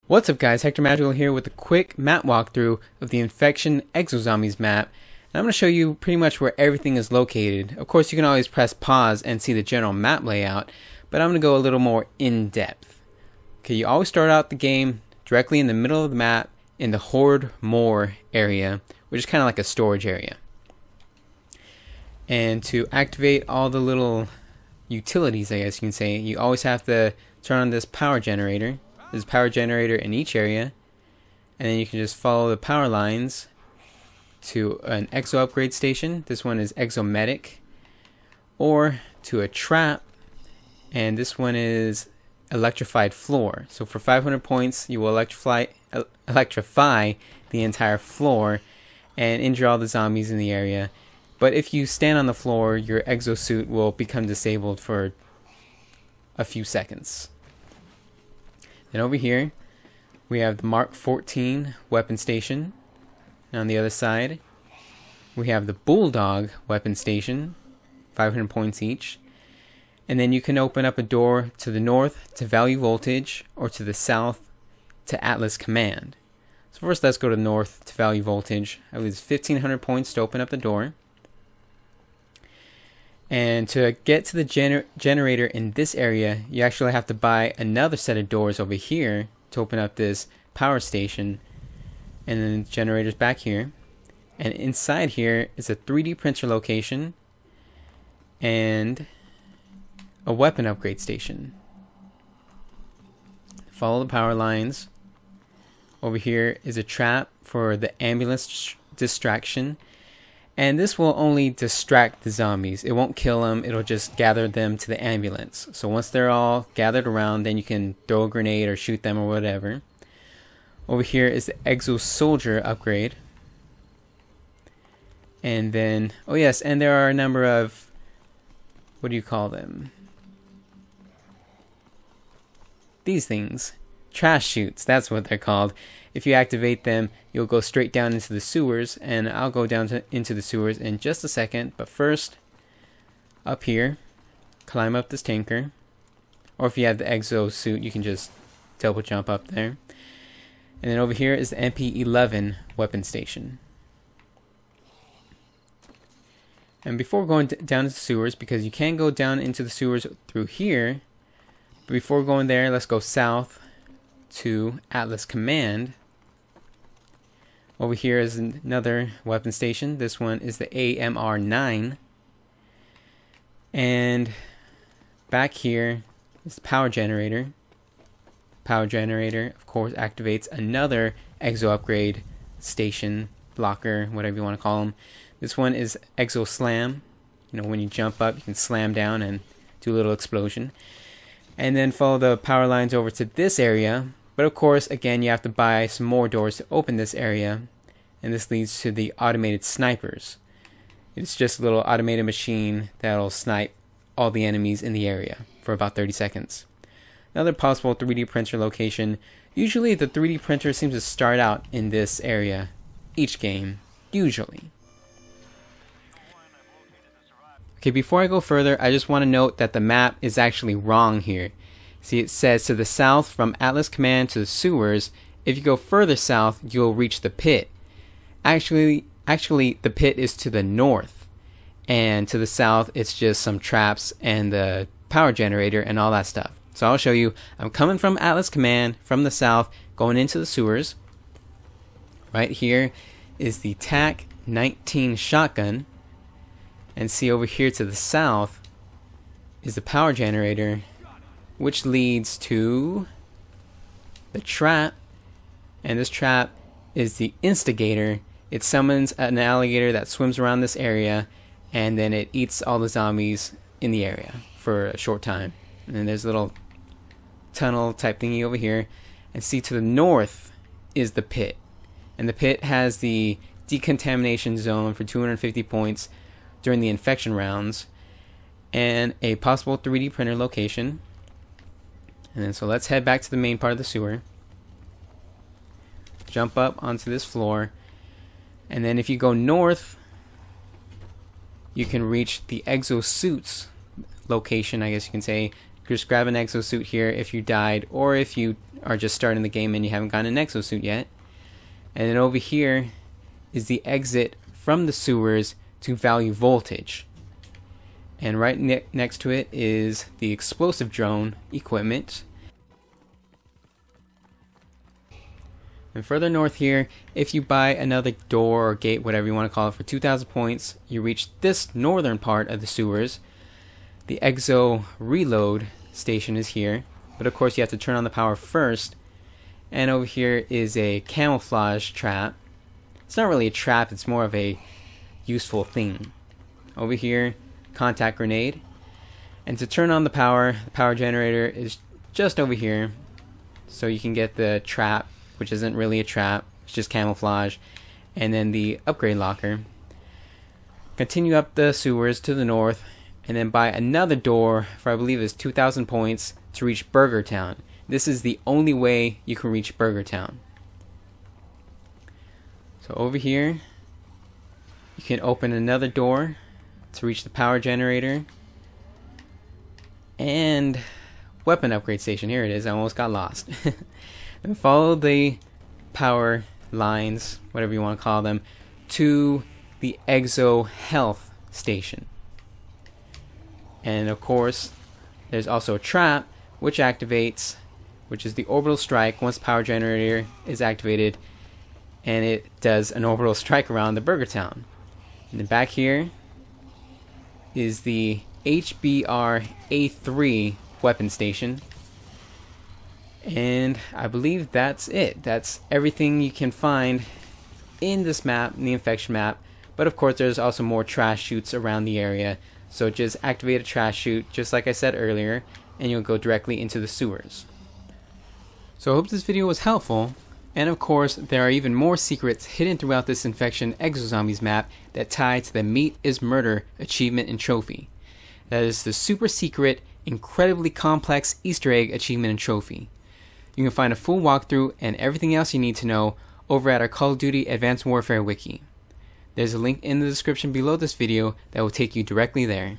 What's up guys, Hector Magical here with a quick map walkthrough of the Infection Exozombies map. And I'm going to show you pretty much where everything is located. Of course you can always press pause and see the general map layout, but I'm going to go a little more in depth. Okay, you always start out the game directly in the middle of the map in the Horde More area, which is kind of like a storage area. And to activate all the little utilities, I guess you can say, you always have to turn on this power generator. There's a power generator in each area, and then you can just follow the power lines to an exo upgrade station. This one is Exomedic, or to a trap, and this one is electrified floor. So for 500 points you will electrify the entire floor and injure all the zombies in the area. But if you stand on the floor, your exosuit will become disabled for a few seconds. Then over here we have the Mark 14 weapon station, and on the other side we have the Bulldog weapon station, 500 points each. And then you can open up a door to the north to Value Voltage, or to the south to Atlas Command. So first let's go to north to Value Voltage. I was 1500 points to open up the door. And to get to the generator in this area, you actually have to buy another set of doors over here to open up this power station. And then the generator's back here. And inside here is a 3D printer location and a weapon upgrade station. Follow the power lines. Over here is a trap for the ambulance distraction. And this will only distract the zombies. It won't kill them, it'll just gather them to the ambulance. So once they're all gathered around, then you can throw a grenade or shoot them or whatever. Over here is the Exo Soldier upgrade. And then, oh yes, and there are a number of, what do you call them? These things. Trash chutes, that's what they're called. If you activate them, you'll go straight down into the sewers, and I'll go down into the sewers in just a second. But first, up here, climb up this tanker. Or if you have the exo suit, you can just double jump up there. And then over here is the MP11 weapon station. And before going down into the sewers, because you can go down into the sewers through here, but before going there, let's go south to Atlas Command. Over here is another weapon station. This one is the AMR-9. And back here is the power generator. Power generator, of course, activates another exo upgrade station, blocker, whatever you want to call them. This one is Exo Slam. You know, when you jump up, you can slam down and do a little explosion. And then follow the power lines over to this area. But of course, again, you have to buy some more doors to open this area. And this leads to the automated snipers. It's just a little automated machine that'll snipe all the enemies in the area for about 30 seconds. Another possible 3D printer location. Usually the 3D printer seems to start out in this area each game. Usually. Okay, before I go further, I just want to note that the map is actually wrong here. See, it says to the south from Atlas Command to the sewers. If you go further south, you'll reach the pit. Actually, the pit is to the north. And to the south, it's just some traps and the power generator and all that stuff. So I'll show you. I'm coming from Atlas Command from the south, going into the sewers. Right here is the TAC-19 shotgun. And see, over here to the south is the power generator, which leads to the trap. And this trap is the Instigator. It summons an alligator that swims around this area, and then it eats all the zombies in the area for a short time. And then there's a little tunnel type thingy over here. And see, to the north is the pit. And the pit has the decontamination zone for 250 points during the infection rounds, and a possible 3D printer location. And then so let's head back to the main part of the sewer. Jump up onto this floor, and then if you go north, you can reach the exosuits location, I guess you can say, Just grab an exosuit here if you died, or if you are just starting the game and you haven't gotten an exosuit yet. And then over here is the exit from the sewers to Value Voltage. And right next to it is the explosive drone equipment. And further north here, if you buy another door or gate, whatever you want to call it, for 2,000 points, you reach this northern part of the sewers. The Exo Reload station is here, but of course you have to turn on the power first. And over here is a Camouflage Trap. It's not really a trap, it's more of a useful thing. Over here, Contact Grenade. And to turn on the power generator is just over here, so you can get the trap, which isn't really a trap, it's just camouflage, and then the upgrade locker. Continue up the sewers to the north, and then buy another door for, I believe, is 2,000 points to reach Burger Town. This is the only way you can reach Burger Town. So over here, you can open another door to reach the power generator and weapon upgrade station. Here it is. I almost got lost. And follow the power lines, whatever you want to call them, to the Exo Health station. And of course, there's also a trap which activates, which is the orbital strike once the power generator is activated, and it does an orbital strike around the Burger Town. And then back here is the HBR A3 weapon station. And I believe that's it. That's everything you can find in this map, in the infection map. But of course there's also more trash chutes around the area. So just activate a trash chute, just like I said earlier, and you'll go directly into the sewers. So I hope this video was helpful. And of course, there are even more secrets hidden throughout this Infection Exozombies map that tie to the Meat is Murder achievement and trophy. That is the super secret, incredibly complex Easter egg achievement and trophy. You can find a full walkthrough and everything else you need to know over at our Call of Duty Advanced Warfare wiki. There's a link in the description below this video that will take you directly there.